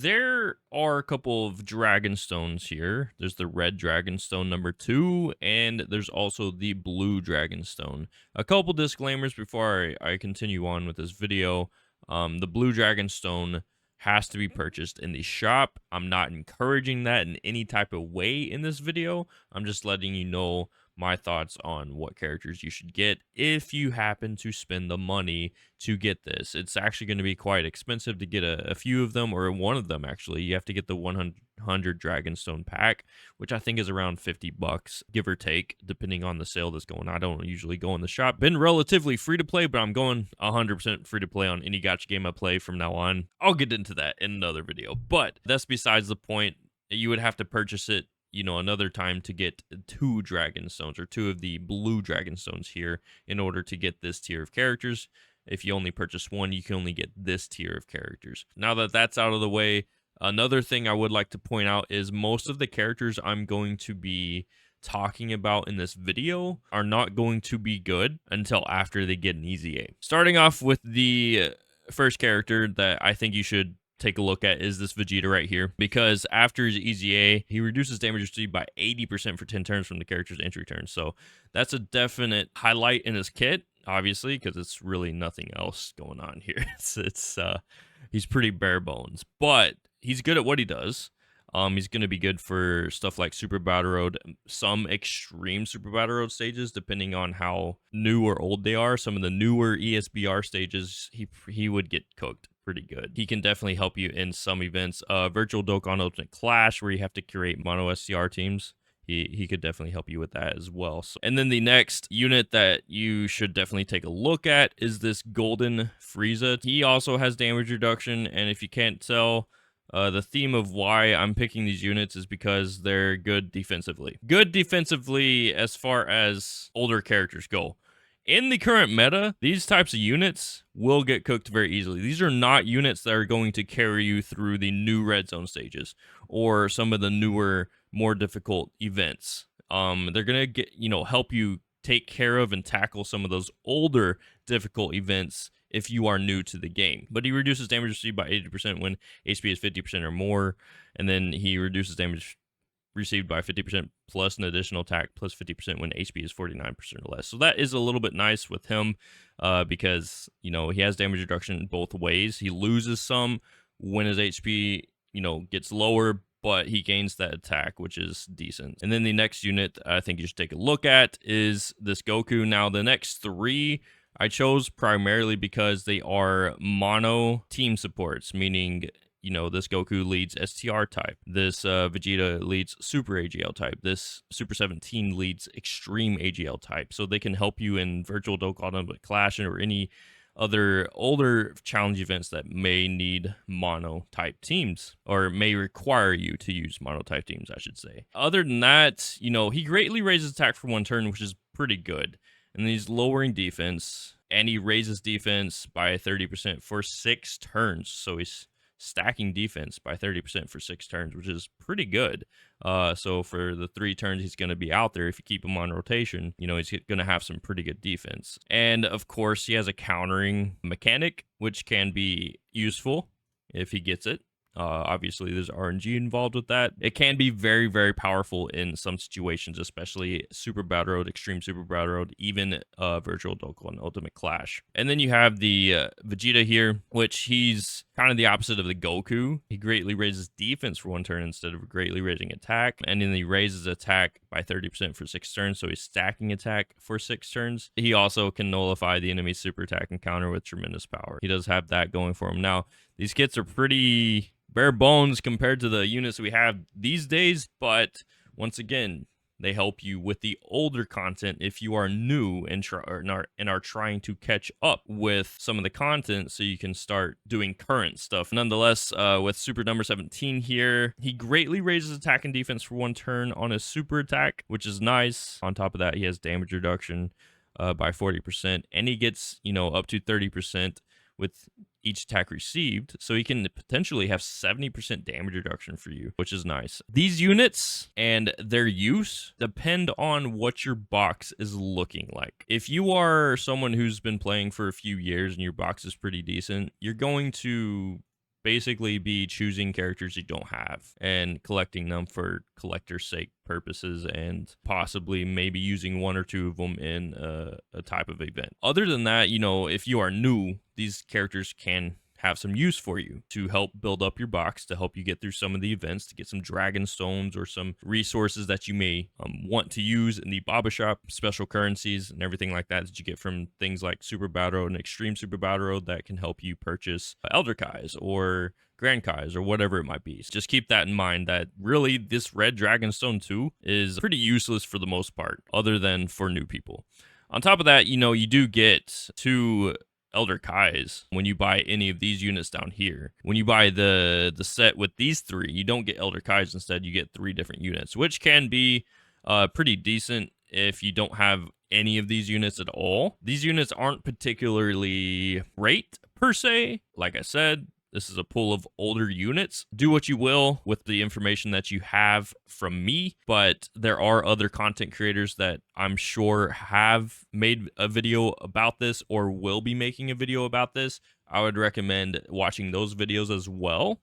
There are a couple of dragon stones here. There's the red dragon stone number 2, and there's also the blue dragon stone. A couple disclaimers before I continue on with this video. The blue dragon stone has to be purchased in the shop. I'm not encouraging that in any type of way in this video. I'm just letting you know my thoughts on what characters you should get if you happen to spend the money to get this. It's actually going to be quite expensive to get a few of them, or one of them actually. You have to get the 100 Dragonstone pack, which I think is around 50 bucks, give or take, depending on the sale that's going on. I don't usually go in the shop. Been relatively free to play, but I'm going 100% free to play on any gacha game I play from now on. I'll get into that in another video, but that's besides the point. You would have to purchase it, you know, another time to get 2 dragon stones, or 2 of the blue dragon stones here, in order to get this tier of characters. If you only purchase 1, you can only get this tier of characters. Now that that's out of the way, another thing I would like to point out is most of the characters I'm going to be talking about in this video are not going to be good until after they get an easy A. Starting off with the first character that I think you should take a look at is this Vegeta right here, because after his easy A, he reduces damage received by 80% for 10 turns from the character's entry turn. So that's a definite highlight in his kit, obviously, because it's really nothing else going on here. He's pretty bare bones, but he's good at what he does. He's going to be good for stuff like Super Battle Road, some extreme Super Battle Road stages, depending on how new or old they are. Some of the newer ESBR stages, he would get cooked pretty good. He can definitely help you in some events. Virtual Dokkan Ultimate Clash, where you have to create mono SCR teams. He could definitely help you with that as well. So, and then the next unit that you should definitely take a look at is this Golden Frieza. He also has damage reduction, and if you can't tell, the theme of why I'm picking these units is because they're good defensively. Good defensively as far as older characters go. In the current meta, these types of units will get cooked very easily. These are not units that are going to carry you through the new red zone stages or some of the newer, more difficult events. They're going to get, help you take care of and tackle some of those older difficult events if you are new to the game. But he reduces damage received by 80% when HP is 50% or more, and then he reduces damage received by 50% plus an additional attack plus 50% when HP is 49% or less. So that is a little bit nice with him because, he has damage reduction both ways. He loses some when his HP, gets lower, but he gains that attack, which is decent. And then the next unit I think you should take a look at is this Goku. Now, the next 3 I chose primarily because they are mono team supports, meaning, this Goku leads STR type. This Vegeta leads Super AGL type. This Super 17 leads Extreme AGL type. So they can help you in Virtual Dokkan Clash or any other older challenge events that may need mono type teams, or may require you to use mono type teams, I should say. Other than that, he greatly raises attack for 1 turn, which is pretty good. And he's lowering defense, and he raises defense by 30% for 6 turns. So he's stacking defense by 30% for 6 turns, which is pretty good. So for the 3 turns he's going to be out there, if you keep him on rotation, he's going to have some pretty good defense. And of course, he has a countering mechanic, which can be useful if he gets it. Obviously, there's RNG involved with that. It can be very, very powerful in some situations, especially Super Battle Road, Extreme Super Battle Road, even Virtual Dokkan Ultimate Clash. And then you have the Vegeta here, which he's kind of the opposite of the Goku. He greatly raises defense for 1 turn instead of greatly raising attack. And then he raises attack by 30% for 6 turns, so he's stacking attack for 6 turns. He also can nullify the enemy's super attack and counter with tremendous power. He does have that going for him. Now, these kits are pretty bare bones compared to the units we have these days, but once again, they help you with the older content if you are new and are trying to catch up with some of the content so you can start doing current stuff. Nonetheless, with Super number 17 here, he greatly raises attack and defense for 1 turn on his super attack, which is nice. On top of that, he has damage reduction by 40%, and he gets, up to 30% with each attack received, so he can potentially have 70% damage reduction for you, which is nice. These units and their use depend on what your box is looking like. If you are someone who's been playing for a few years and your box is pretty decent, you're going to basically be choosing characters you don't have and collecting them for collector's sake purposes, and possibly maybe using one or two of them in a type of event. Other than that, you know, if you are new, these characters can have some use for you to help build up your box, to help you get through some of the events, to get some dragon stones or some resources that you may want to use in the Baba Shop, special currencies and everything like that you get from things like Super Battle and Extreme Super Battle that can help you purchase Elder Kais or Grand Kais or whatever it might be. So just keep that in mind, that really this red Dragonstone 2 is pretty useless for the most part, other than for new people. On top of that, you know, you do get 2 Elder Kais when you buy any of these units down here. When you buy the set with these 3, you don't get Elder Kais. Instead, you get 3 different units, which can be pretty decent if you don't have any of these units at all. These units aren't particularly great per se. Like I said, this is a pool of older units. Do what you will with the information that you have from me, but there are other content creators that I'm sure have made a video about this or will be making a video about this. I would recommend watching those videos as well,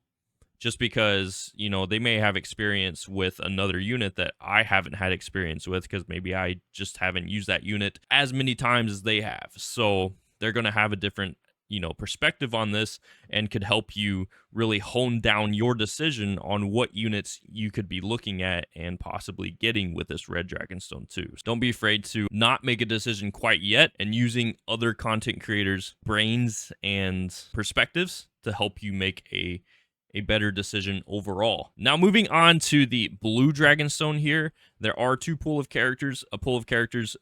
just because, you know, they may have experience with another unit that I haven't had experience with, because maybe I just haven't used that unit as many times as they have. So they're going to have a different, you know, perspective on this, and could help you really hone down your decision on what units you could be looking at and possibly getting with this red Dragonstone 2. So don't be afraid to not make a decision quite yet, and using other content creators' brains and perspectives to help you make a better decision overall. Now, moving on to the blue Dragonstone here, there are a pool of characters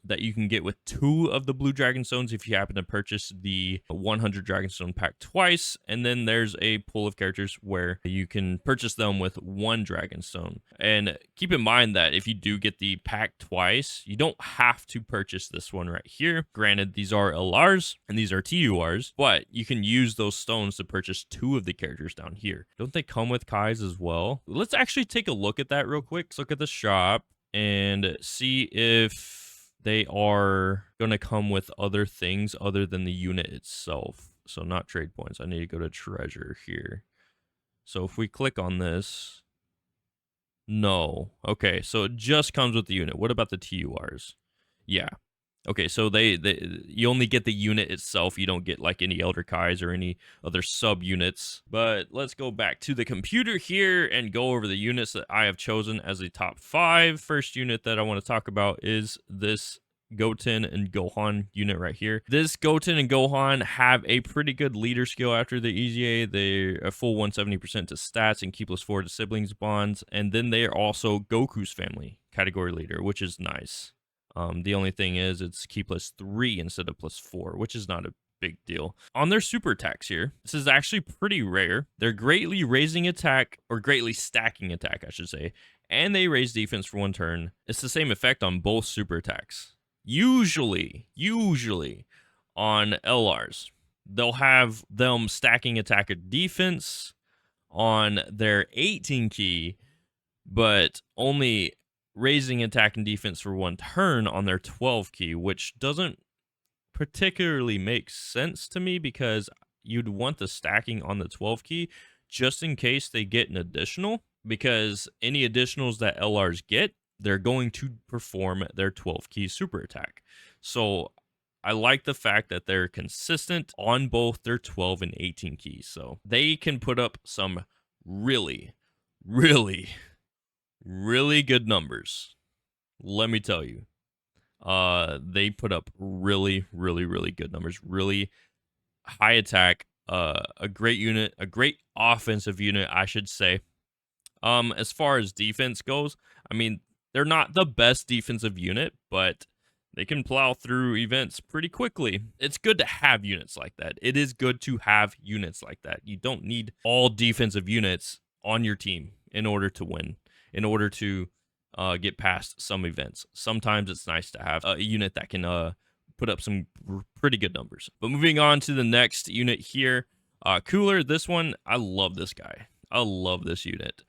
that you can get with 2 of the blue Dragonstones if you happen to purchase the 100 Dragonstone pack twice, and then there's a pool of characters where you can purchase them with 1 Dragonstone. And keep in mind that if you do get the pack twice, you don't have to purchase this one right here. Granted, these are LRs and these are TURs, but you can use those stones to purchase 2 of the characters down here. Don't they come with Kais as well? Let's actually take a look at that real quick. Let's look at the shop and see if they are going to come with other things other than the unit itself. So not trade points. I need to go to treasure here. So if we click on this, no. Okay, so it just comes with the unit. What about the TURs? Yeah. Okay, so you only get the unit itself. You don't get like any Elder Kais or any other sub units. But let's go back to the computer here and go over the units that I have chosen as the top 5. First unit that I want to talk about is this Goten and Gohan unit right here. This Goten and Gohan have a pretty good leader skill after the EZA. They're a full 170% to stats and key +4 to siblings bonds. And then they are also Goku's family category leader, which is nice. The only thing is it's key +3 instead of +4, which is not a big deal. On their super attacks here, this is actually pretty rare. They're greatly raising attack, or greatly stacking attack, I should say, and they raise defense for 1 turn. It's the same effect on both super attacks. Usually on LRs, they'll have them stacking attack or defense on their 18 key, but only raising attack and defense for 1 turn on their 12 key, which doesn't particularly make sense to me, because you'd want the stacking on the 12 key just in case they get an additional, because any additionals that LRs get, they're going to perform their 12 key super attack. So I like the fact that they're consistent on both their 12 and 18 keys. So they can put up some really good numbers. Let me tell you, they put up really good numbers. Really high attack, a great unit, a great offensive unit, I should say. As far as defense goes, I mean, they're not the best defensive unit, but they can plow through events pretty quickly. It's good to have units like that. It is good to have units like that. You don't need all defensive units on your team in order to win, in order to get past some events. Sometimes it's nice to have a unit that can put up some pretty good numbers. But moving on to the next unit here, Cooler. This one, I love this guy. I love this unit.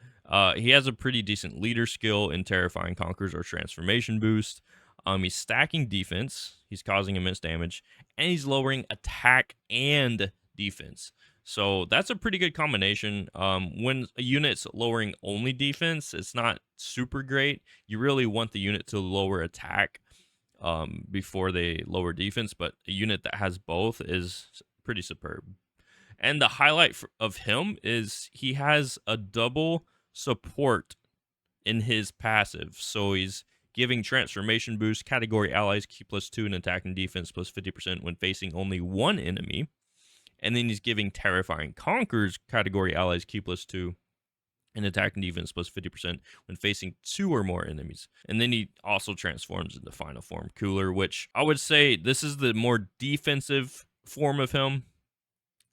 He has a pretty decent leader skill in Terrifying Conquerors or Transformation Boost. He's stacking defense, he's causing immense damage, and he's lowering attack and defense. So that's a pretty good combination. When a unit's lowering only defense, it's not super great. You really want the unit to lower attack before they lower defense, but a unit that has both is pretty superb. And the highlight of him is he has a double support in his passive. So he's giving transformation boost, category allies key +2 in attack and defense plus 50% when facing only one enemy. And then he's giving terrifying conquers, category allies key +2 in attack and defense plus 50% when facing 2 or more enemies. And then he also transforms into final form cooler, which I would say this is the more defensive form of him.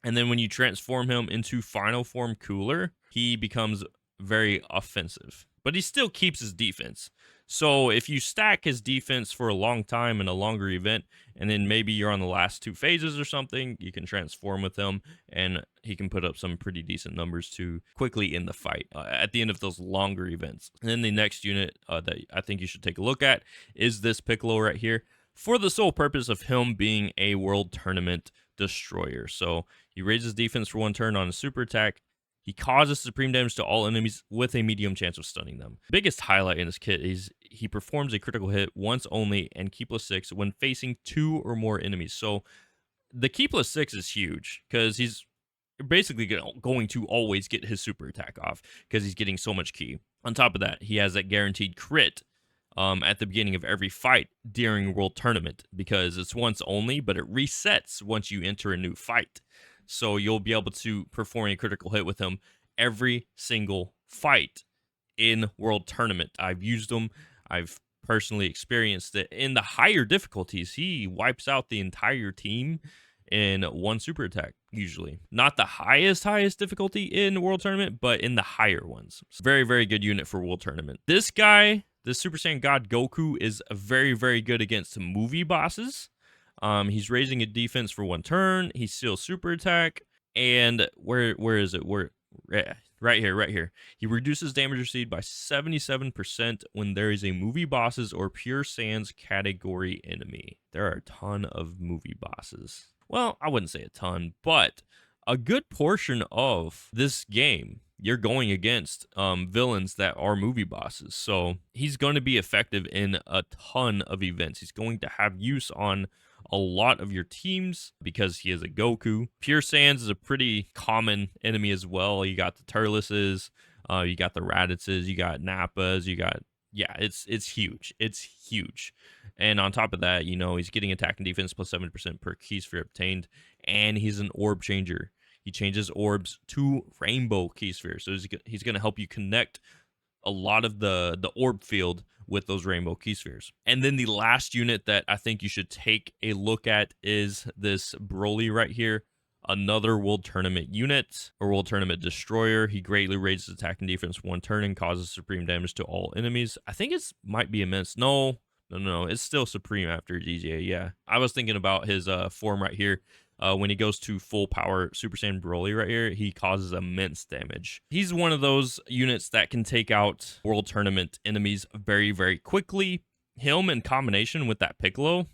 And then when you transform him into final form cooler, he becomes very offensive, but he still keeps his defense. So if you stack his defense for a long time in a longer event, and then maybe you're on the last 2 phases or something, you can transform with him, and he can put up some pretty decent numbers too quickly in the fight at the end of those longer events. And then the next unit that I think you should take a look at is this Piccolo right here, for the sole purpose of him being a World Tournament destroyer. So he raises defense for 1 turn on a super attack. He causes supreme damage to all enemies with a medium chance of stunning them. Biggest highlight in this kit is he performs a critical hit once only and key +6 when facing 2 or more enemies. So the key +6 is huge because he's basically going to always get his super attack off because he's getting so much key. On top of that, he has that guaranteed crit at the beginning of every fight during World Tournament because it's once only, but it resets once you enter a new fight. So you'll be able to perform a critical hit with him every single fight in World Tournament. I've used him. I've personally experienced it. In the higher difficulties, he wipes out the entire team in 1 super attack, usually. Not the highest difficulty in World Tournament, but in the higher ones. Very, very good unit for World Tournament. This guy, the Super Saiyan God Goku, is very, very good against movie bosses. He's raising a defense for 1 turn. He steals super attack. And where is it? Right here. He reduces damage received by 77% when there is a movie bosses or pure Saiyans category enemy. There are a ton of movie bosses. Well, I wouldn't say a ton, but a good portion of this game, you're going against villains that are movie bosses. So he's going to be effective in a ton of events. He's going to have use on a lot of your teams because he is a Goku. Pure Saiyans is a pretty common enemy as well. You got the Turleses, you got the Raditzes, you got Nappas, you got, yeah, it's huge. It's huge. And on top of that, you know, he's getting attack and defense plus 7% per key sphere obtained, and he's an orb changer. He changes orbs to rainbow key spheres. So he's going to help you connect a lot of the orb field with those rainbow key spheres. And then the last unit that I think you should take a look at is this Broly right here. Another World Tournament unit, or World Tournament destroyer. He greatly raises attack and defense 1 turn and causes supreme damage to all enemies. I think it might be immense. No. It's still supreme after DJA. Yeah. I was thinking about his form right here. When he goes to full power Super Saiyan Broly right here, he causes immense damage. He's one of those units that can take out World Tournament enemies very, very quickly. Him in combination with that Piccolo,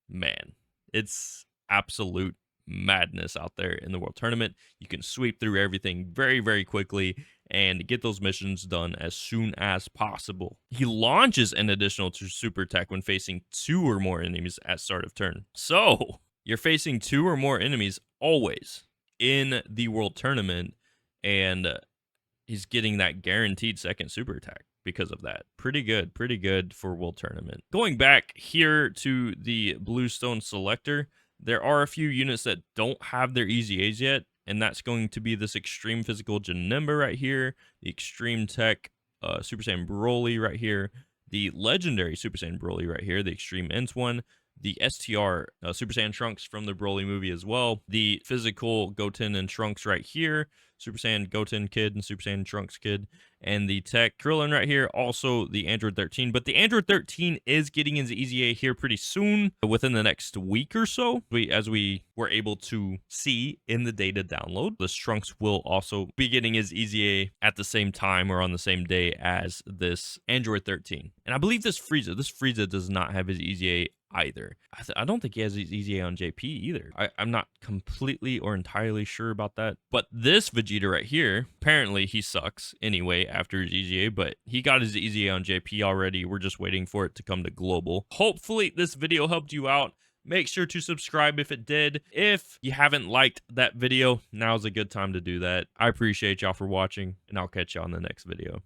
man, it's absolute madness out there in the World Tournament. You can sweep through everything very, very quickly and get those missions done as soon as possible. He launches an additional super attack when facing 2 or more enemies at start of turn. So you're facing 2 or more enemies always in the World Tournament, and he's getting that guaranteed second super attack because of that. Pretty good for World Tournament. Going back here to the Bluestone Selector, there are a few units that don't have their EZAs yet, and that's going to be this Extreme Physical Janemba right here, the Extreme Tech Super Saiyan Broly right here, the Legendary Super Saiyan Broly right here, the Extreme Ents one, the STR Super Saiyan Trunks from the Broly movie as well, the Physical Goten and Trunks right here, Super Saiyan Goten Kid and Super Saiyan Trunks Kid, and the Tech Krillin right here, also the Android 13. But the Android 13 is getting his EZA here pretty soon, within the next week or so. As we were able to see in the data download, this Trunks will also be getting his EZA at the same time or on the same day as this Android 13. And I believe this Frieza does not have his EZA either. I don't think he has his EZA on JP either. I'm not completely or entirely sure about that. But this Vegeta right here, apparently he sucks anyway after his EZA, but he got his EZA on JP already. We're just waiting for it to come to global. Hopefully this video helped you out. Make sure to subscribe if it did. If you haven't liked that video, now's a good time to do that. I appreciate y'all for watching, and I'll catch y'all in the next video.